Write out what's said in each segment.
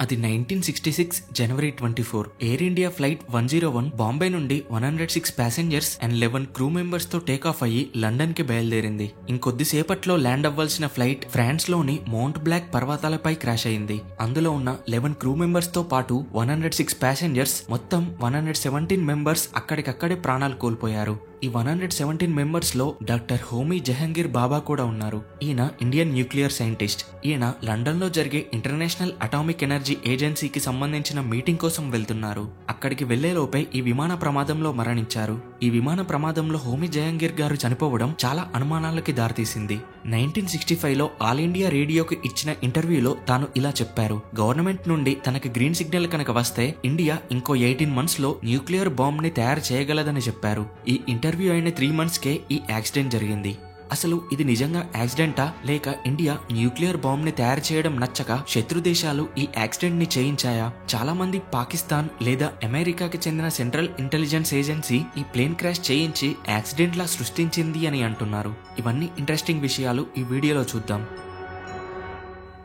అది 1966 జనవరి 24. Air India flight 101 Bombay నుండి 106 passengers and 11 crew members తో టేక్ ఆఫ్ అయ్యి లండన్ కి బయలుదేరింది. ఇంకొద్దిసేపట్లో ల్యాండ్ అవ్వాల్సిన ఫ్లైట్ ఫ్రాన్స్ లోని మౌంట్ బ్లాక్ పర్వతాలపై క్రాష్ అయింది. అందులో ఉన్న 11 క్రూ మెంబర్స్ తో పాటు 106 ప్యాసింజర్స్ మొత్తం 117 మెంబర్స్ అక్కడికక్కడే ప్రాణాలు కోల్పోయారు. ఈ 117 మెంబర్స్ లో డాక్టర్ హోమీ జహంగీర్ బాబా కూడా ఉన్నారు. ఈయన ఇండియన్ న్యూక్లియర్ సైంటిస్ట్. ఈయన లండన్ లో జరిగే ఇంటర్నేషనల్ అటామిక్ ఎనర్జీ ఏజెన్సీకి సంబంధించిన మీటింగ్ కోసం వెళ్తున్నారు. అక్కడికి వెళ్లేలోపే ఈ విమాన ప్రమాదంలో మరణించారు. ఈ విమాన ప్రమాదంలో హోమీ జహంగీర్ గారు చనిపోవడం చాలా అనుమానాలకి దారితీసింది. 1965లో ఆల్ ఇండియా రేడియోకి ఇచ్చిన ఇంటర్వ్యూలో తాను ఇలా చెప్పారు. గవర్నమెంట్ నుండి తనకి గ్రీన్ సిగ్నల్ కనుక వస్తే ఇండియా ఇంకో 18 months లో న్యూక్లియర్ బాంబ్ ని తయారు చేయగలదని చెప్పారు. ఈ ఇంటర్వ్యూ అయిన 3 months కే ఈ యాక్సిడెంట్ జరిగింది. అసలు ఇది నిజంగా యాక్సిడెంటా లేక ఇండియా న్యూక్లియర్ బాంబ్ ని తయారు చేయడం నచ్చక శత్రు దేశాలు ఈ యాక్సిడెంట్ ని చేయించాయా? చాలా మంది పాకిస్తాన్ లేదా అమెరికాకి చెందిన సెంట్రల్ ఇంటెలిజెన్స్ ఏజెన్సీ ఈ ప్లేన్ క్రాష్ చేయించి యాక్సిడెంట్ లా సృష్టించింది అని అంటున్నారు. ఇవన్నీ ఇంట్రెస్టింగ్ విషయాలు ఈ వీడియోలో చూద్దాం.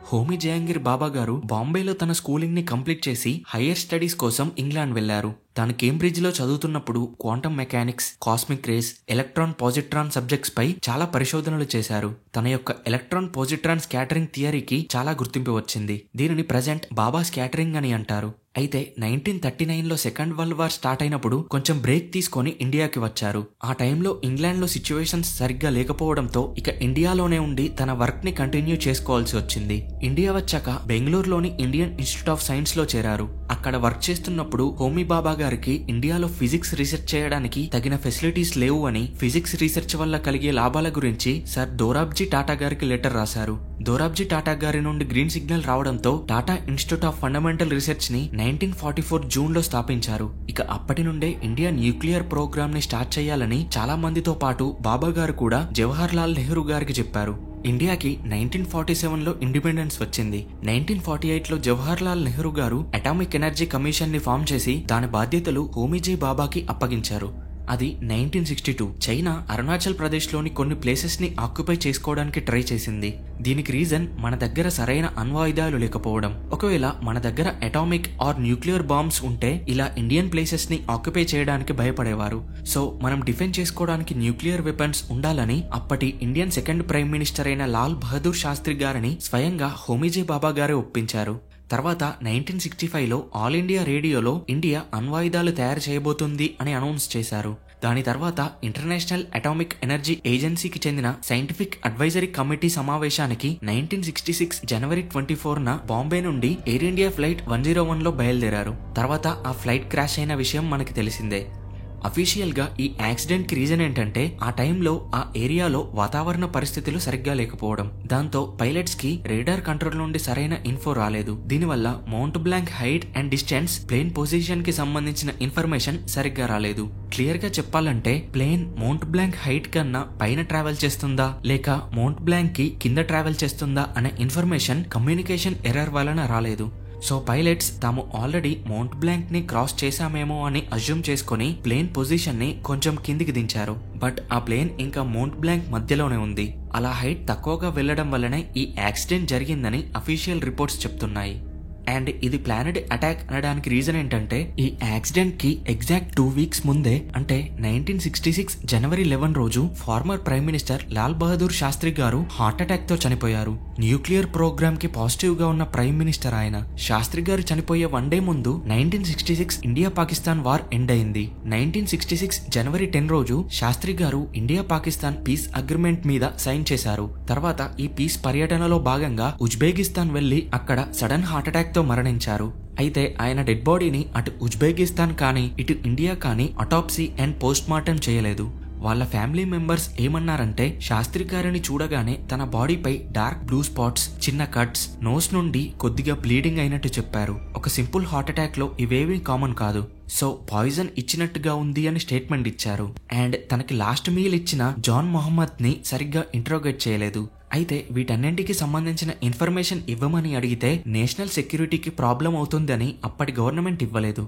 హోమీ జహంగీర్ బాబా గారు బాంబేలో తన స్కూలింగ్ ని కంప్లీట్ చేసి హైయర్ స్టడీస్ కోసం ఇంగ్లాండ్ వెళ్లారు. తాను కేంబ్రిడ్జ్ లో చదువుతున్నప్పుడు quantum mechanics, cosmic rays, electron positron subjects పై చాలా పరిశోధనలు చేశారు. తన యొక్క ఎలక్ట్రాన్ పాజిట్రాన్ స్కాటరింగ్ థియరీకి చాలా గుర్తింపు వచ్చింది. దీనిని ప్రజెంట్ బాబా స్కాటరింగ్ అని అంటారు. అయితే 1939లో సెకండ్ వరల్డ్ వార్ స్టార్ట్ అయినప్పుడు కొంచెం బ్రేక్ తీసుకొని ఇండియాకి వచ్చారు. ఆ టైంలో ఇంగ్లాండ్ లో సిచ్యువేషన్స్ సరిగ్గా లేకపోవడంతో ఇక ఇండియాలోనే ఉండి తన వర్క్ ని కంటిన్యూ చేసుకోవాల్సి వచ్చింది. ఇండియా వచ్చాక బెంగళూరులోని ఇండియన్ ఇన్స్టిట్యూట్ ఆఫ్ సైన్స్ లో చేరారు. అక్కడ వర్క్ చేస్తున్నప్పుడు హోమీ బాబా గారికి ఇండియాలో ఫిజిక్స్ రీసెర్చ్ చేయడానికి తగిన ఫెసిలిటీస్ లేవు అని, ఫిజిక్స్ రీసెర్చ్ వల్ల కలిగే లాభాల గురించి సర్ దోరాబ్జీ టాటా గారికి లెటర్ రాశారు. దోరాబ్జీ టాటా గారి నుండి గ్రీన్ సిగ్నల్ రావడంతో Tata institute of fundamental research ని 1944 జూన్ లో స్థాపించారు. ఇక అప్పటి నుండే ఇండియా న్యూక్లియర్ ప్రోగ్రామ్ ని స్టార్ట్ చేయాలని చాలా మందితో పాటు బాబా గారు కూడా జవహర్ లాల్ నెహ్రూ గారికి చెప్పారు. ఇండియాకి 1947లో ఇండిపెండెన్స్ వచ్చింది. 1948లో జవహర్ లాల్ నెహ్రూ గారు అటామిక్ ఎనర్జీ కమిషన్ ని ఫామ్ చేసి దాని బాధ్యతలు హోమీజీ బాబాకి అప్పగించారు. అది 1962. చైనా అరుణాచల్ ప్రదేశ్ లోని కొన్ని ప్లేసెస్ ని ఆక్యుపై చేసుకోవడానికి ట్రై చేసింది. దీనికి రీజన్ మన దగ్గర సరైన అణ్వాయుధాలు లేకపోవడం. ఒకవేళ మన దగ్గర అటామిక్ ఆర్ న్యూక్లియర్ బాంబ్స్ ఉంటే ఇలా ఇండియన్ ప్లేసెస్ ని ఆక్యుపై చేయడానికి భయపడేవారు. సో మనం డిఫెండ్ చేసుకోవడానికి న్యూక్లియర్ వెపన్స్ ఉండాలని అప్పటి ఇండియన్ సెకండ్ ప్రైమ్ మినిస్టర్ అయిన లాల్ బహదూర్ శాస్త్రి గారిని స్వయంగా హోమీజీ బాబా గారే ఒప్పించారు. తర్వాత 1965లో ఆల్ ఇండియా రేడియోలో ఇండియా అణ్వాయుధాలు తయారు చేయబోతుంది అని అనౌన్స్ చేశారు. దాని తర్వాత ఇంటర్నేషనల్ అటామిక్ ఎనర్జీ ఏజెన్సీకి చెందిన సైంటిఫిక్ అడ్వైజరీ కమిటీ సమావేశానికి 1966 జనవరి 24న బాంబే నుండి ఎయిర్ ఇండియా ఫ్లైట్ 101లో బయలుదేరారు. తర్వాత ఆ ఫ్లైట్ క్రాష్ అయిన విషయం మనకి తెలిసిందే. అఫీషియల్ గా ఈ యాక్సిడెంట్ కి రీజన్ ఏంటంటే ఆ టైంలో ఆ ఏరియాలో వాతావరణ పరిస్థితులు సరిగ్గా లేకపోవడం. దాంతో పైలట్స్ కి రేడార్ కంట్రోల్ నుండి సరైన ఇన్ఫో రాలేదు. దీనివల్ల mount Blanc height and distance, plane position కి సంబంధించిన ఇన్ఫర్మేషన్ సరిగ్గా రాలేదు. క్లియర్ గా చెప్పాలంటే ప్లేన్ మౌంట్ బ్లాంక్ హైట్ కన్నా పైన ట్రావెల్ చేస్తుందా లేక మౌంట్ బ్లాంక్ కి కింద ట్రావెల్ చేస్తుందా అనే ఇన్ఫర్మేషన్ కమ్యూనికేషన్ ఎర్రర్ వలన రాలేదు. సో పైలట్స్ తాము ఆల్రెడీ మౌంట్ బ్లాంక్ ని క్రాస్ చేశామేమో అని అజ్యూమ్ చేసుకుని ప్లేన్ పొజిషన్ ని కొంచెం కిందికి దించారు. బట్ ఆ ప్లేన్ ఇంకా మౌంట్ బ్లాంక్ మధ్యలోనే ఉంది. అలా హైట్ తక్కువగా వెళ్లడం వల్లనే ఈ యాక్సిడెంట్ జరిగిందని అఫీషియల్ రిపోర్ట్స్ చెప్తున్నాయి. అండ్ ఇది ప్లానెడ్ అటాక్ అనడానికి రీజన్ ఏంటంటే ఈ యాక్సిడెంట్ కి ఎగ్జాక్ట్ 2 weeks ముందే అంటే 1966 జనవరి 11 రోజు former prime minister Lal Bahadur Shastri garu heart attack తో చనిపోయారు. న్యూక్లియర్ ప్రోగ్రామ్ కి పాజిటివ్ గా ఉన్న ప్రైమ్ మినిస్టర్ ఆయన. శాస్త్రి గారు చనిపోయే 1 day ముందు 1966 ఇండియా పాకిస్తాన్ వార్ ఎండ్ అయింది. 1966 జనవరి 10 రోజు శాస్త్రి గారు ఇండియా పాకిస్తాన్ పీస్ అగ్రిమెంట్ మీద సైన్ చేశారు. తర్వాత ఈ పీస్ పర్యటనలో భాగంగా ఉజ్బెకిస్తాన్ వెళ్లి అక్కడ సడన్ హార్ట్ అటాక్ తో మరణించారు. అయితే ఆయన డెడ్ బాడీని అటు ఉజ్బెకిస్తాన్ కానీ ఇటు ఇండియా కానీ అటాప్సీ అండ్ పోస్ట్ మార్టం చేయలేదు. వాళ్ళ ఫ్యామిలీ మెంబర్స్ ఏమన్నారంటే శాస్త్రి గారిని చూడగానే తన బాడీపై డార్క్ బ్లూ స్పాట్స్, చిన్న కట్స్, నోస్ నుండి కొద్దిగా బ్లీడింగ్ అయినట్టు చెప్పారు. ఒక సింపుల్ హార్ట్ అటాక్ లో ఇవేవీ కామన్ కాదు. సో పాయిజన్ ఇచ్చినట్టుగా ఉంది అని స్టేట్మెంట్ ఇచ్చారు. అండ్ తనకి లాస్ట్ మీల్ ఇచ్చిన జాన్ మొహమ్మద్ ని సరిగ్గా ఇంట్రోగేట్ చేయలేదు. అయితే వీటన్నింటికి సంబంధించిన ఇన్ఫర్మేషన్ ఇవ్వమని అడిగితే నేషనల్ సెక్యూరిటీకి ప్రాబ్లం అవుతుందని అప్పటి గవర్నమెంట్ ఇవ్వలేదు.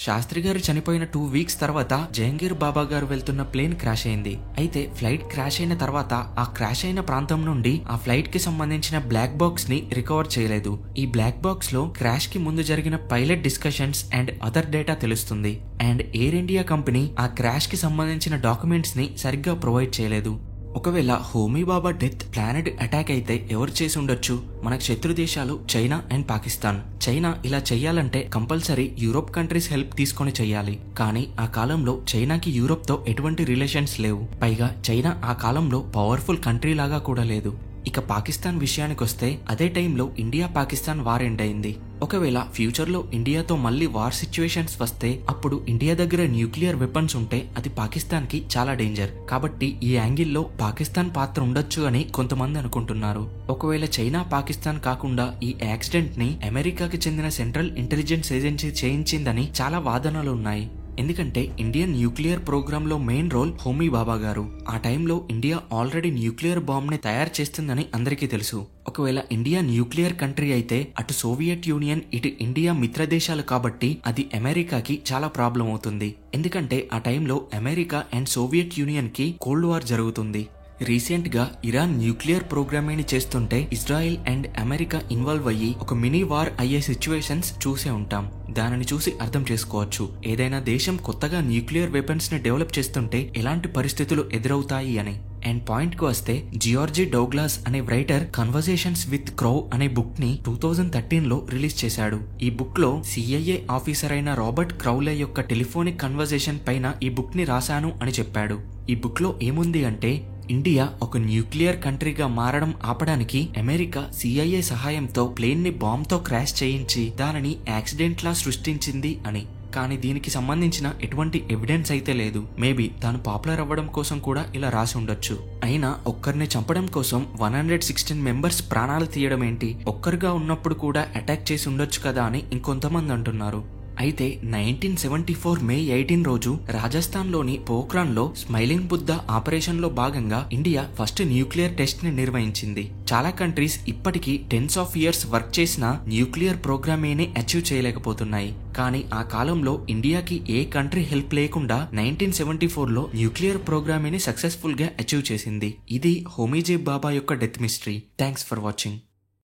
శాస్త్రి గారు చనిపోయిన 2 వీక్స్ తర్వాత జహంగీర్ బాబా గారు వెళ్తున్న ప్లేన్ క్రాష్ అయింది. అయితే ఫ్లైట్ క్రాష్ అయిన తర్వాత ఆ క్రాష్ అయిన ప్రాంతం నుండి ఆ ఫ్లైట్ కి సంబంధించిన బ్లాక్ బాక్స్ ని రికవర్ చేయలేదు. ఈ బ్లాక్ బాక్స్ లో క్రాష్ కి ముందు జరిగిన pilot discussions and other data తెలుస్తుంది. అండ్ ఎయిర్ ఇండియా కంపెనీ ఆ క్రాష్ కి సంబంధించిన డాక్యుమెంట్స్ ని సరిగ్గా ప్రొవైడ్ చేయలేదు. ఒకవేళ హోమీ బాబా డెత్ ప్లానెట్ అటాక్ అయితే ఎవరు చేసి ఉండొచ్చు? మనకు శత్రు దేశాలు చైనా అండ్ పాకిస్తాన్. చైనా ఇలా చెయ్యాలంటే కంపల్సరీ యూరోప్ కంట్రీస్ హెల్ప్ తీసుకొని చెయ్యాలి. కానీ ఆ కాలంలో చైనాకి యూరోప్ తో ఎటువంటి రిలేషన్స్ లేవు. పైగా చైనా ఆ కాలంలో పవర్ఫుల్ కంట్రీ లాగా కూడా లేదు. ఇక పాకిస్తాన్ విషయానికొస్తే అదే టైంలో ఇండియా పాకిస్తాన్ వార్ ఎండ్ అయింది. ఒకవేళ ఫ్యూచర్ లో ఇండియాతో మళ్ళీ వార్ సిచ్యువేషన్స్ వస్తే అప్పుడు ఇండియా దగ్గర న్యూక్లియర్ వెపన్స్ ఉంటే అది పాకిస్తాన్ కి చాలా డేంజర్. కాబట్టి ఈ యాంగిల్లో పాకిస్తాన్ పాత్ర ఉండొచ్చు అని కొంతమంది అనుకుంటున్నారు. ఒకవేళ చైనా పాకిస్తాన్ కాకుండా ఈ యాక్సిడెంట్ ని అమెరికాకి చెందిన సెంట్రల్ ఇంటెలిజెన్స్ ఏజెన్సీ చేయించిందని చాలా వాదనలు ఉన్నాయి. ఎందుకంటే ఇండియన్ న్యూక్లియర్ ప్రోగ్రామ్ లో మెయిన్ రోల్ హోమీ బాబా గారు. ఆ టైంలో ఇండియా ఆల్రెడీ న్యూక్లియర్ బాంబ్ ని తయారు చేస్తుందని అందరికీ తెలుసు. ఒకవేళ ఇండియా న్యూక్లియర్ కంట్రీ అయితే అటు సోవియట్ యూనియన్ ఇటు ఇండియా మిత్ర దేశాలు కాబట్టి అది అమెరికాకి చాలా ప్రాబ్లం అవుతుంది. ఎందుకంటే ఆ టైంలో అమెరికా అండ్ సోవియట్ యూనియన్ కి కోల్డ్ వార్ జరుగుతుంది. రీసెంట్ గా ఇరాన్ న్యూక్లియర్ ప్రోగ్రామింగ్ చేస్తుంటే ఇజ్రాయెల్ అండ్ అమెరికా ఇన్వాల్వ్ అయ్యి ఒక మినీ వార్ అయ్యే సిచ్యువేషన్స్ చూసే ఉంటాం. దానిని చూసి అర్థం చేసుకోవచ్చు ఏదైనా దేశం కొత్తగా న్యూక్లియర్ వెపన్స్ ని డెవలప్ చేస్తుంటే ఎలాంటి పరిస్థితులు ఎదురవుతాయి అని. అండ్ పాయింట్ కు వస్తే జియార్జీ డౌగ్లాస్ అనే రైటర్ కన్వర్సేషన్స్ విత్ క్రౌ అనే బుక్ ని 2013 లో రిలీజ్ చేశాడు. ఈ బుక్ లో సిఐఏ ఆఫీసర్ అయిన రాబర్ట్ క్రౌలే యొక్క టెలిఫోనిక్ కన్వర్సేషన్ పైన ఈ బుక్ ని రాశాను అని చెప్పాడు. ఈ బుక్ లో ఏముంది అంటే ఇండియా ఒక న్యూక్లియర్ కంట్రీగా మారడం ఆపడానికి అమెరికా సిఐఏ సహాయంతో ప్లేన్ ని బాంబ్ తో క్రాష్ చేయించి దానిని యాక్సిడెంట్ లా సృష్టించింది అని. కానీ దీనికి సంబంధించిన ఎటువంటి ఎవిడెన్స్ అయితే లేదు. మేబీ తాను పాపులర్ అవ్వడం కోసం కూడా ఇలా రాసి ఉండొచ్చు. అయినా ఒక్కరిని చంపడం కోసం 116 మెంబర్స్ ప్రాణాలు తీయడం ఏంటి? ఒక్కరుగా ఉన్నప్పుడు కూడా అటాక్ చేసి ఉండొచ్చు కదా అని ఇంకొంతమంది అంటున్నారు. అయితే 1974 మే 18 రోజు రాజస్థాన్ లోని పోఖ్రాన్ లో స్మైలింగ్ బుద్ధ ఆపరేషన్ లో భాగంగా ఇండియా ఫస్ట్ న్యూక్లియర్ టెస్ట్ ని నిర్వహించింది. చాలా కంట్రీస్ ఇప్పటికీ టెన్స్ ఆఫ్ ఇయర్స్ వర్క్ చేసిన న్యూక్లియర్ ప్రోగ్రామేని అచీవ్ చేయలేకపోతున్నాయి. కానీ ఆ కాలంలో ఇండియాకి ఏ కంట్రీ హెల్ప్ లేకుండా 1974 లో న్యూక్లియర్ ప్రోగ్రామేని సక్సెస్ఫుల్ గా అచీవ్ చేసింది. ఇది హోమీజీ బాబా యొక్క death mystery. Thanks for watching.